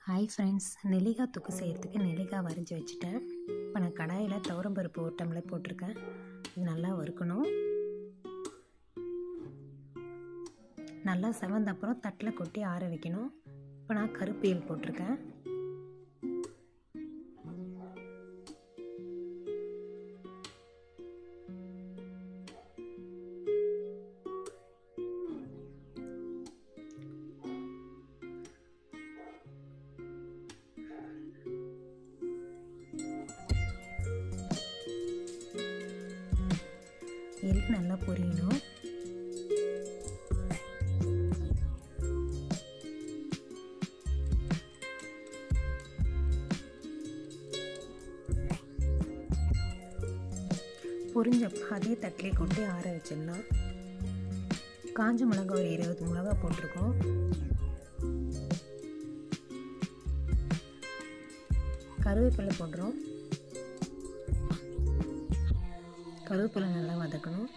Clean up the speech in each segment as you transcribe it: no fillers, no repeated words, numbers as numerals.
Hi friends, நெல்லிக்காய் தொக்கு செய்கிறதுக்கு நெல்லிக்காய் வரைஞ்சி வச்சுட்டேன். இப்போ நான் கடாயில் துவரம்பருப்பு ஒரு டம்ளர் போட்டிருக்கேன். இது நல்லா வறுக்கணும். நல்லா செவந்த அப்புறம் தட்டில் கொட்டி ஆற வைக்கணும். இப்போ நான் கருப்பேல் போட்டிருக்கேன். எள்ளு நல்லா பொரியணும். பொரிஞ்சப்போ அதே தட்டிலே கொட்டி ஆற வச்சிடலாம். காஞ்ச மிளகா ஒரு 20 மிளகா போட்டிருக்கோம். கருவேப்பிலை போடுறோம். கருவேப்பிலை நல்லா வதக்கணும்.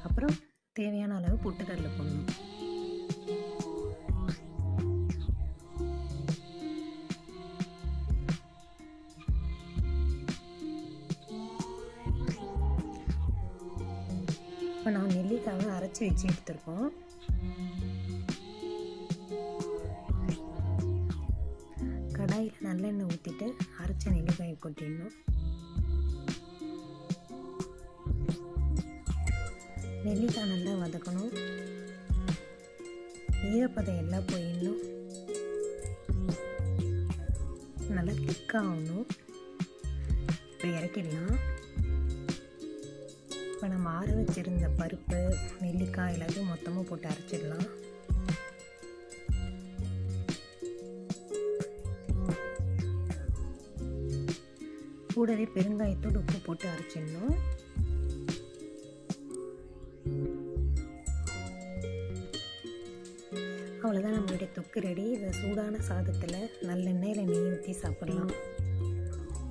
அப்புறம் தேவையான அளவு பொட்டுக்கடலை போடணும். இப்போ நான் நெல்லிக்காவை அரைச்சி வச்சு எடுத்துருக்கோம். கடாயில் நல்லெண்ணெய் ஊற்றிட்டு அரைச்ச நெல்லிக்காயை கொட்டிடணும். நெல்லிக்காய் நல்லா வதக்கணும். ஈரப்பதம் எல்லாம் போயிடணும். நல்லா திக்காகணும். இப்போ இறக்கிடலாம். இப்போ நம்ம ஆற வச்சுருந்த பருப்பு, நெல்லிக்காய் எல்லாத்தையும் மொத்தமாக போட்டு அரைச்சிடலாம். கூடவே பெருங்காயத்தோடு உப்பு போட்டு அரைச்சிடணும். அவ்வளோதான், நம்மளுடைய தொக்கு ரெடி. இதை சூடான சாதத்தில் நல்லெண்ணெயில் நெய் ஊற்றி சாப்பிடலாம்.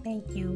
தேங்க்யூ.